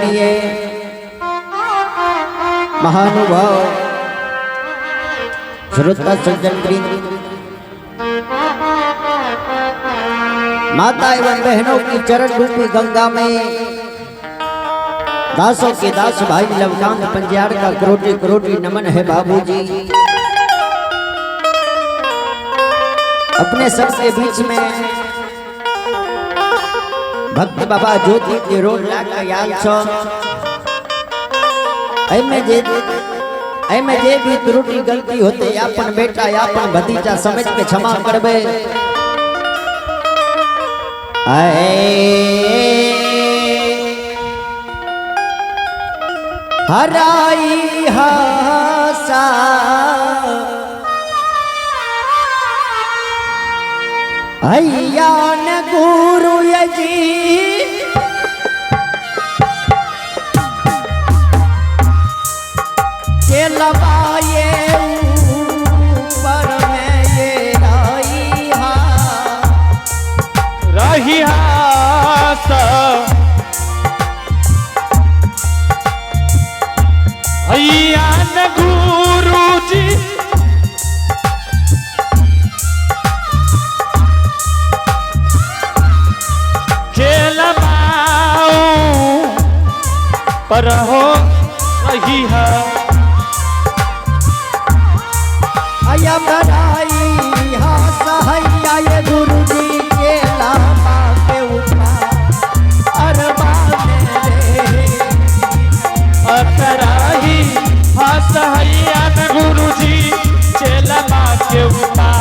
आदरणीय महानुभाव श्रोता सज्जन वृंद, माता एवं बहनों की चरण रूपी गंगा में दासों के दास भाई लवकांत पंजाड़ का करोटी करोटी नमन है बाबूजी। अपने सबके बीच में भक्त बाबा ज्योति के रोड लाग याल छो में जे भी त्रुटि गलती होते अपन बेटा अपन भतीजा समझ के क्षमा करबे। हराई हासा हैया न गुरु जी के लबाए ऊपर में ये रही हासा हैया न गुरु जी पर हो रही है आया बड़ाई हासा हैया ये गुरु जी के लामा के ऊपर अरबा मेरे अतराही हासा हैया न गुरु जी के लामा के ऊपर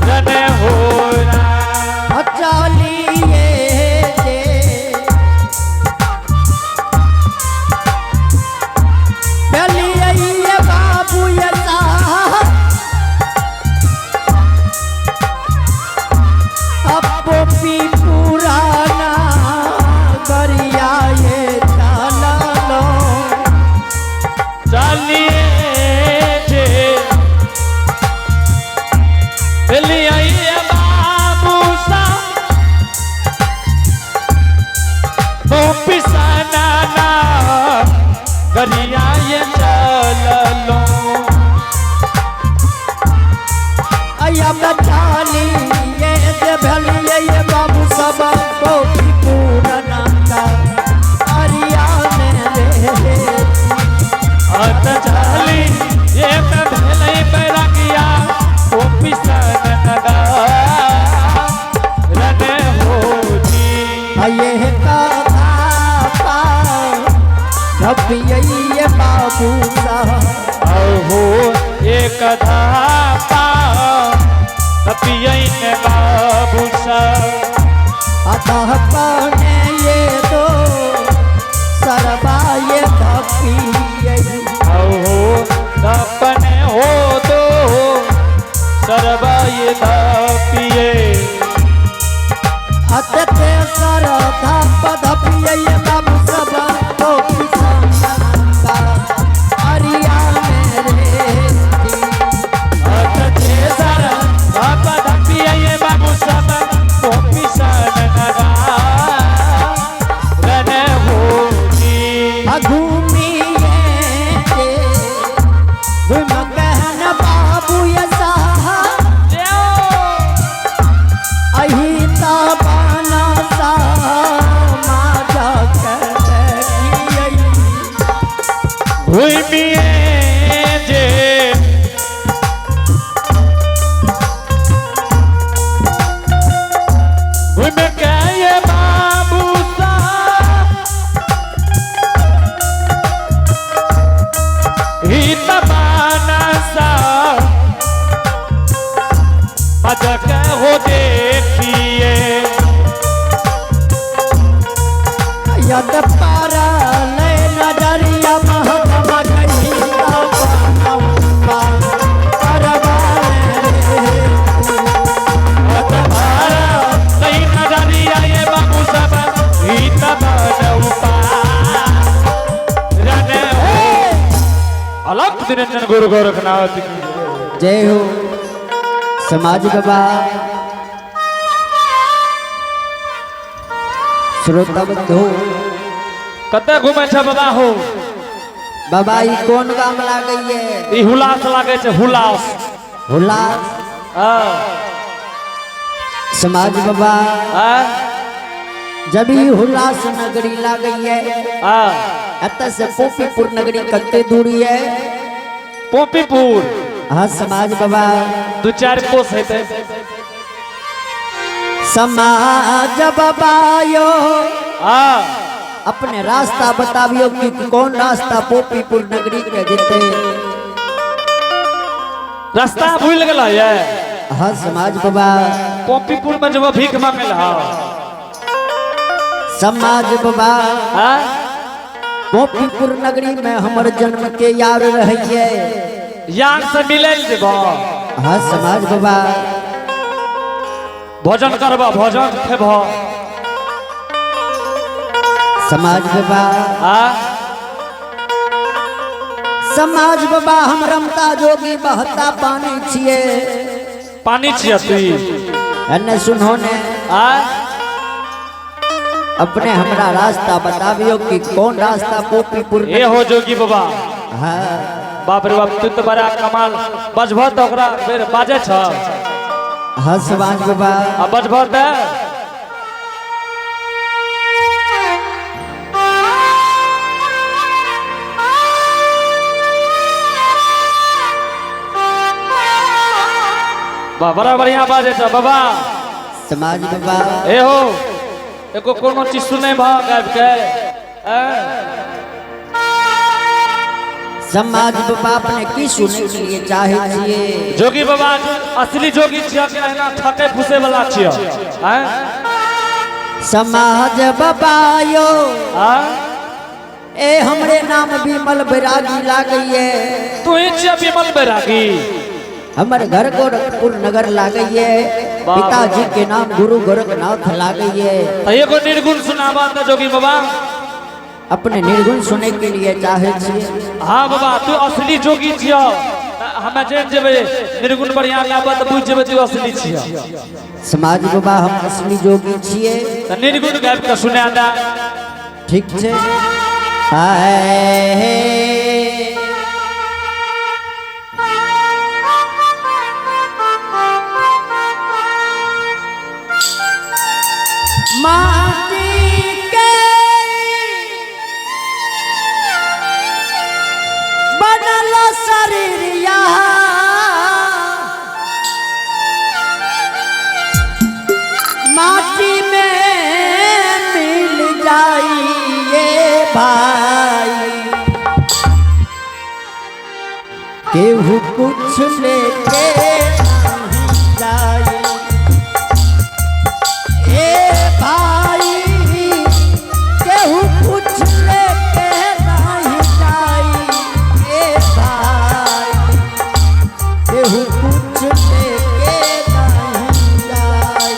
रने हो गरिया ये चल लो आया बचाली ये दे भलिए ये बाबू सब को पूरना का अरिया मेरे अत चाली ये मैं भले बैरागिया ओ पिसन नगा रने हो जी आये का ये बाबू हो एक धापा पियन बाबू अतः पाने ये दो सरबा ये हो दपने हो दो सरबा ये पिए अतते सर धप धपिए ये बाबू सब तो हो देखिए यद पारा ले नजरिया महकमा गई नजरिया ये बाबू सब रने हो अलग निरंजन गुरु गोरखनाथ की जय हो। समाज बाबा श्रोता बंधु कते घूमे छ बाबा हो? बाबा ई कोन गाम लागैए? ई हुलास लागे छै, हुलास। हुलास हां समाज बाबा हां जब ई हुलास नगरी लागैए हां एतऽ से पोपीपुर नगरी कते दूरी है? पोपीपुर हाँ समाज बाबा 2-4 कोस हेतै। समाज बाबा यो हां अपने रास्ता बताबियो कि कौन रास्ता पोपीपुर नगरी के जेते? रास्ता भूल गेल है? हाँ समाज बाबा पोपीपुर में जब भीख मांगल हा समाज बाबा हां पोपीपुर नगरी में हमर जन्म के यार रहिए यार से मिलल जेबो। हाँ समाज बाबा भोजन करबा, भोजन खेबो। समाज बाबा हां समाज बाबा हम रमता जोगी बहता पानी छिए। पानी छिए तू? एने सुनो ने हां अपने हमरा रास्ता बताबियो कि कौन रास्ता पोपीपुर ए हो जोगी बाबा। हाँ बाप रे बाप तू तो बड़ा कमाल बजबो तो ओकरा बेर बाजे छ। हाँ समाज बाबा अब बजबो त बड़ा बढ़िया बाजे छ बाबा। समाज बाबा ए हो एको कोनो चीज सुने भा गायब के समाज बाबा अपने की सुने के लिए चाहे छिए? जोगी बाबा असली जोगी छिया कि एना ठके फुसे वाला छिया? हैं समाज बाबा यो हां ए हमरे नाम विमल बैरागी लागैए। तू ही छिया विमल बैरागी? हमर घर गोरखपुर नगर लागैए। पिताजी के नाम गुरु गोरखनाथ लागैए। तो एगो निर्गुण सुनावा त जोगी बाबा। अपने निर्गुण सुने के लिए चाहे छिए? हाँ बाबा तू असली जोगी छिया। हमें जान जेबे निर्गुण बढ़िया गाबा त बुझ जेबे तू असली छिया। समाज बाबा हम असली जोगी छिए। त निर्गुण गाब के सुना दा। ठीक छे। हाय माटी के बनल शरीरिया माटी में मिल जाइए भाई। केहू कुछ लेके नहीं जाए भाई, केहू कुछ लेके नहीं जाई भाई, केहू कुछ लेके नहीं जाई।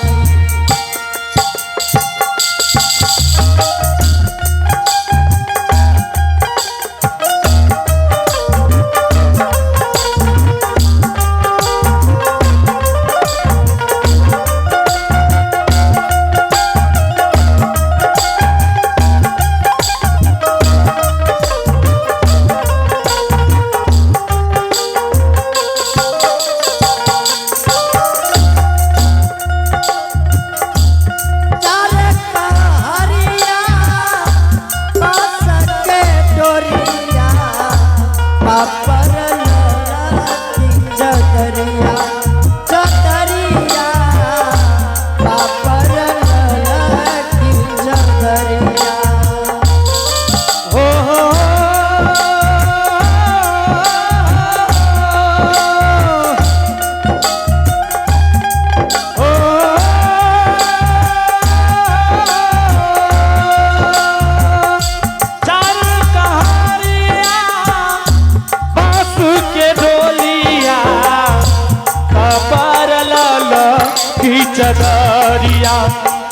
चदरिया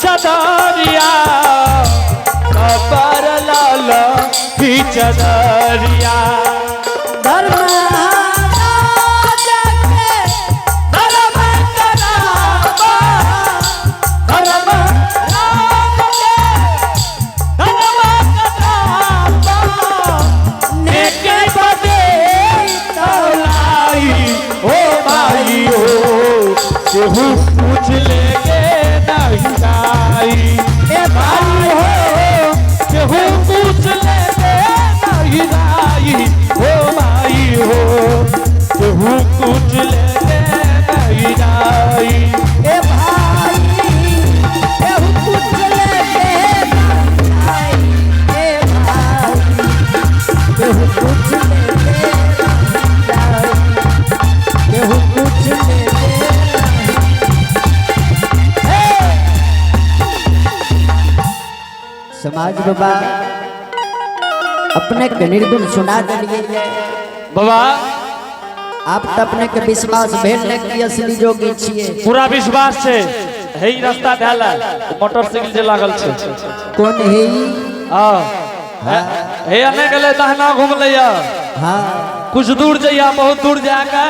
चदरिया कबर लाल की चदरिया केहू पूछ लेके नहीं जाई ए भाई हो केहू पूछ लेके नहीं जाई हो भाई हो केहू पूछ लेके नहीं जाई ए भाई केहू पूछ लेके नहीं जाई ए भाई केहू पूछ लेके नहीं जाई केहू पूछ लेके समाज बाबा अपने के निर्गुण सुना दिए बाबा आप तो अपने के विश्वास भेल की असली जोगी छिए पूरा विश्वास छे हे ई रास्ता धाला मोटरसाइकिल जे लागल छे कौन है हां हे अने गेले दहना घूम लिया हाँ कुछ दूर जइया बहुत दूर जाके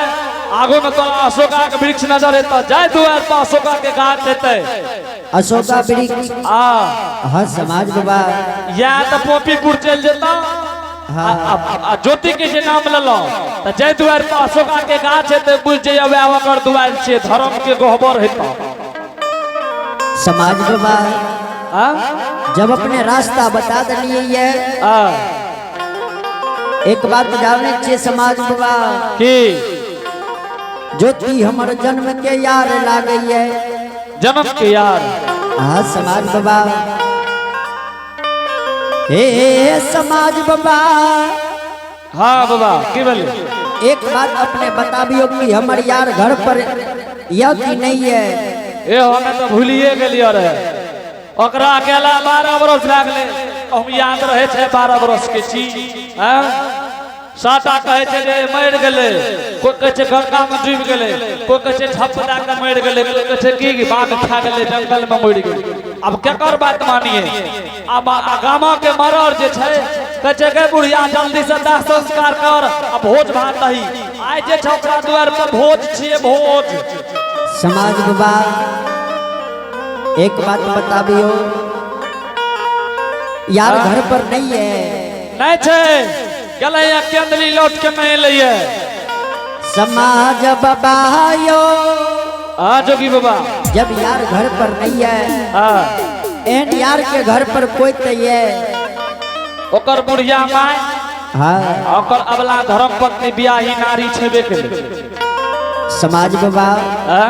आगो में तो अशोका के वृक्ष नजर एता जाय दुआर पर अशोका के गाछ हेते अशोका वृक्ष हाँ समाज बाबा या तो पोपीपुर चल जेता हाँ ज्योति के जे नाम लेलो त जय दुआर पर अशोका के गाछ हेते बुझ जइया वे ओकर दुआर छे धर्म के गहबर हेता समाज बाबा हां जब अपने रास्ता बता दिए ये एक बात जाने छे समाज बाबा की ज्योति हमर जन्म के यार लागे है जन्म के यार हाँ समाज बाबा हे समाज बाबा हाँ बाबा की बोले एक बात अपने बताबियो कि हमर यार घर पर यह कि नहीं है ए हमें तो भूलिए गेलियो रे ओकरा अकेला 12 बरस लागले हम याद रहे छे 12 बरस के चीज हैं साटा कहे छे जे मर गेले कोई कहे छे गंगा में डूब गेले कोई कहे छे झपटा के मर गेले कोई कहे छे की बाघ खा गेले जंगल में मर गेले अब केकर बात मानिए अब गामा के मरर जे छे कहे छे के बुढ़िया जल्दी से दाह संस्कार कर अब भोज भात दही आइ जे छौकरा द्वार पर भोज छिए भोज समाज बाबा एक बात बताबियो यार घर पर नहीं है नहीं छे गले या केंदली लौट के नहीं लिए समाज बाबा यो हाँ जोगी बाबा जब यार घर पर नहीं है हाँ एंड यार के घर पर कोई तो है ओकर बुढ़िया माय हाँ ओकर अबला धर्म पत्नी बियाही नारी छेबे केले समाज बाबा हाँ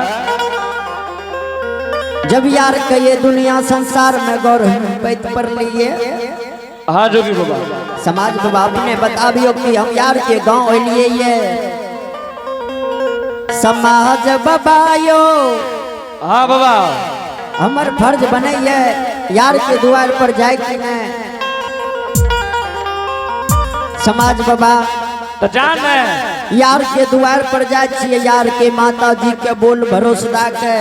जब यार के ये दुनिया संसार में गौर पैत पर लिए हाँ जोगी बाबा समाज बाबा अपने बताबियो कि हम यार के गांव लिए ये समाज बाबा यो हाँ बाबा हमर फर्ज बने ये यार के द्वार पर जाए कि नहीं समाज बाबा तो जान यार के द्वार पर जाए छिए यार के माता जी के बोल भरोसा के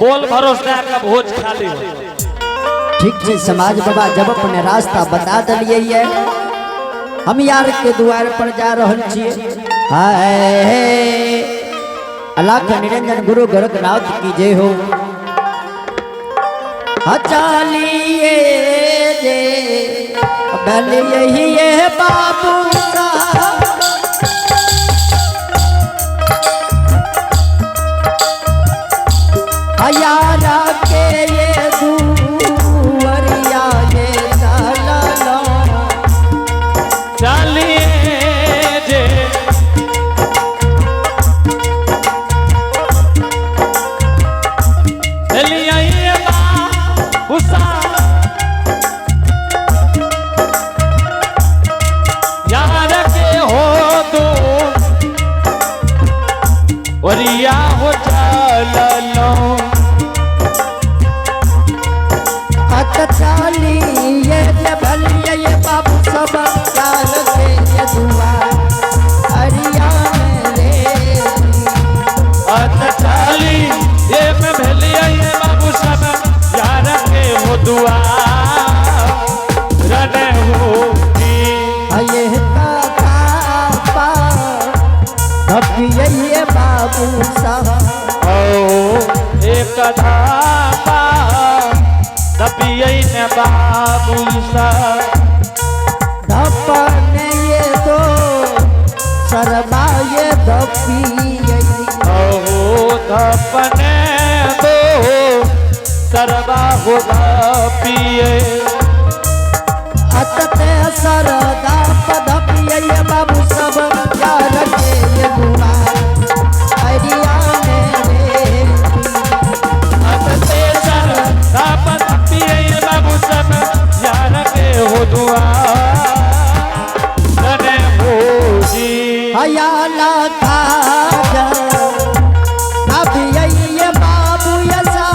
बोल भरोसा का भोज खाली हो ठीक है समाज बाबा जब अपने रास्ता बता दिए ये हम यार के द्वार पर जा रहल छिए हाय अल्लाह का निरंजन गुरु गोरखनाथ की जय हो चलिए जे बल यही है बाबू साहब यारा के ये दूवरिया ये चलो चलिए जे चलिए उसा यार के हो दो वरिया हो चलो चलिए भलिए ये बाबू सब चाल के ये दुआ अरिया रे चली ये में भलिए ये बाबू सब यार के हो दुआ रने हो ये तापा ये बाबू सब ओ एक धापा दबिये ने बाबू सा धपने ये तो शर्मा ये धपिए ओ धपने दो सरवा होगा पिए अतते सरदा पद पिए बाबू सब यार के ये बुआ अरिया मेरे अतते सरदा पद पिए बाबू सब यार के हो दुआ रने हो जी हयाला खाजा अब ये बाबू यसा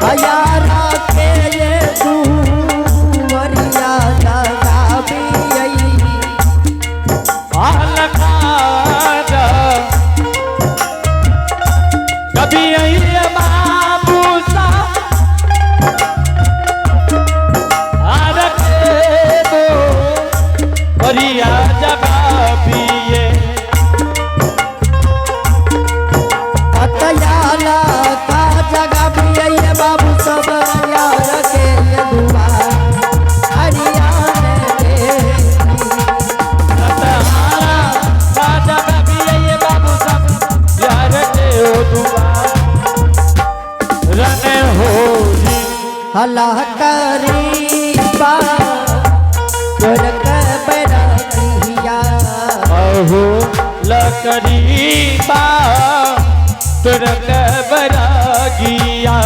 हयाला के ये दुवरिया लगा भी यही आलखाजा कभी ये बाबू सा बढ़िया जगह पिए अतयाला का जगह पिए बाबू सब यार के ये दुआ हरिया मेरे सतहारा का जगह पिए बाबू सब यार के हो दुआ रने हो जी हला करीबा गोरक बरतिया अहो लकड़ी बा तुरक बरागिया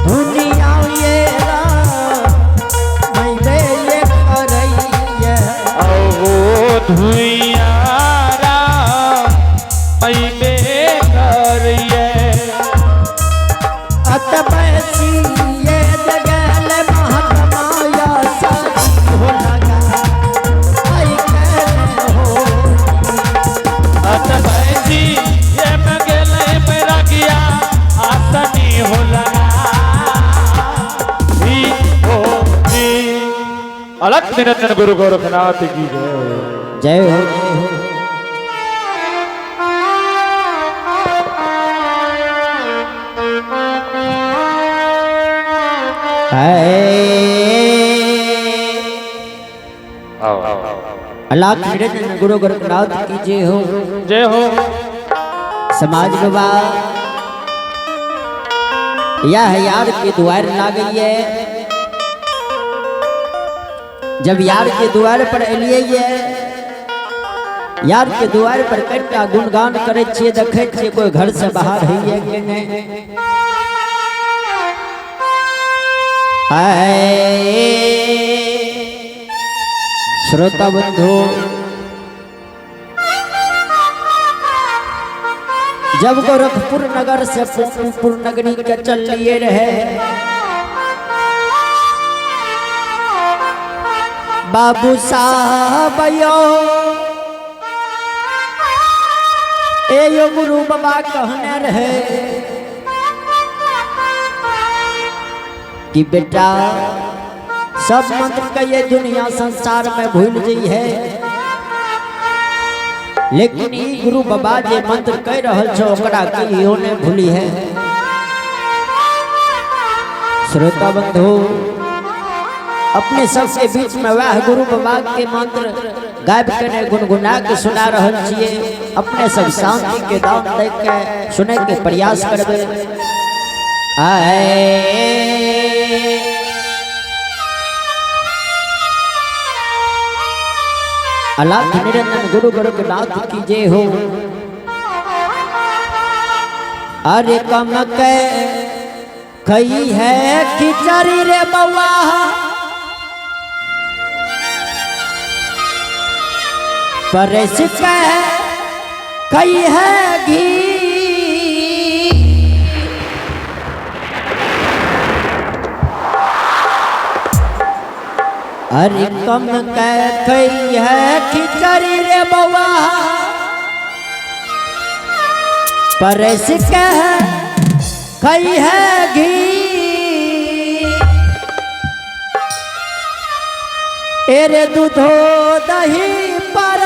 दुनिया ये मैं ये करैया अहो धुइयारा मैं करिए अतबैसी ये जगल महात्माया साथी हो लगा आई कहने हो अतबैसी ये मगले मेरा किया आसनी हो लगा ही हो जी अलग निरंजन गुरु गोरखनाथ की जय जय हो जय हो अल्लाह निरंजन गुरु गोरखनाथ की जय हो जय हो समाज बाबा यह यार के द्वार ला गई है जब यार के द्वार पर एलिए ये यार के द्वार पर कटा गुणगान करे छिए देखे छिए कोई घर से बाहर है कि नहीं श्रोता बंधु जब गोरखपुर नगर से पुर नगरी के चल लिए रहे बाबू साहब यो गुरु बाबा कहने रहे कि बेटा सब मंत्र का ये दुनिया संसार में भूल गई है लेकिन ई गुरु बाबा जे मंत्र कह रहल छो ओकरा कहियो ने भूली है श्रोता बंधु अपने सबके बीच में वह गुरु बाबा के मंत्र गायब करे गुनगुना के सुना रहल छिए अपने सब शांति के दाम दे के सुने के प्रयास करबे अल्लाह निरंजन गुरु गोरखनाथ की जय हो अरे कम के कही है खिचड़ी रे बउआ परस के कही है घी अरे कम कही है खिचड़ी रे बउआ परस के कही है घी एरे दूधो दही पर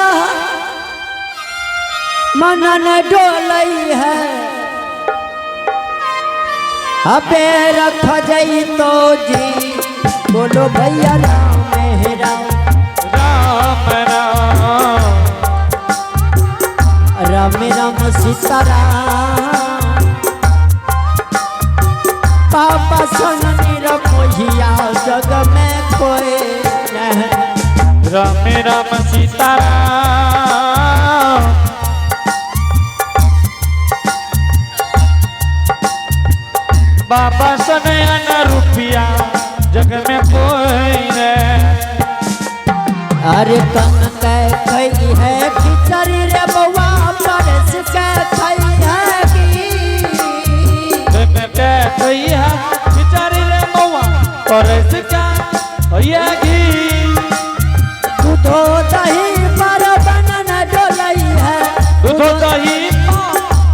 मनन डोलई है अबे रख जई तो जी बोलो भैया राम मेरा राम राम राम राम सीताराम पापा संग निरमोहिया जग में कोई नहीं। राम राम सीताराम बाबा सनयन रुपया जग में कोई नहीं। अरे कम के खई है खिचड़ी रे बउआ परस के खई है कम के खई है खिचड़ी रे बउआ परस के भैया घी दूधो दही पर बनन डोलई है दूधो दही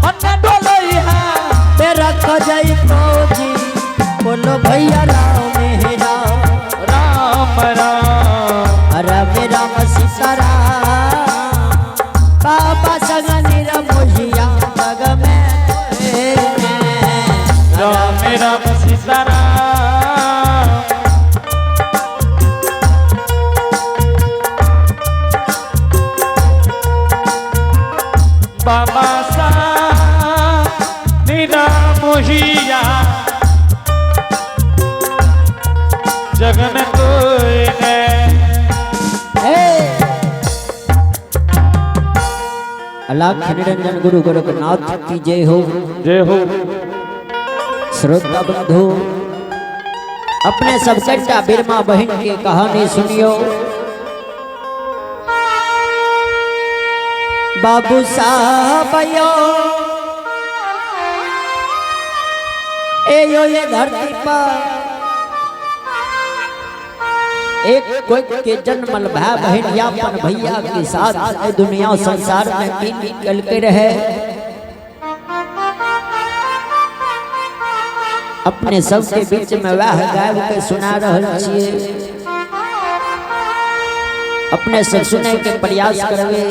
मन डोलई है तेरा खजई जी बोलो भैया राम मेरा राम राम राम राम सीताराम बाबा संग निरमोहिया जग में राम राम सीताराम बाबा सा निरमोहिया जग में कोई नहीं। अलाख निरंजन गुरु गोरखनाथ की जय हो। जय हो। श्रोता बंधु अपने सब संता बिरमा बहन की कहानी सुनियो। बाबू साहब यो ये धरती पर एक कोई के जन्मल भाई बहन या अपन भैया के साथ दुनिया संसार में की निकल के रहे। अपने सबके बीच में वह गायब के सुना रहल छिए। अपने से सुने के प्रयास करवे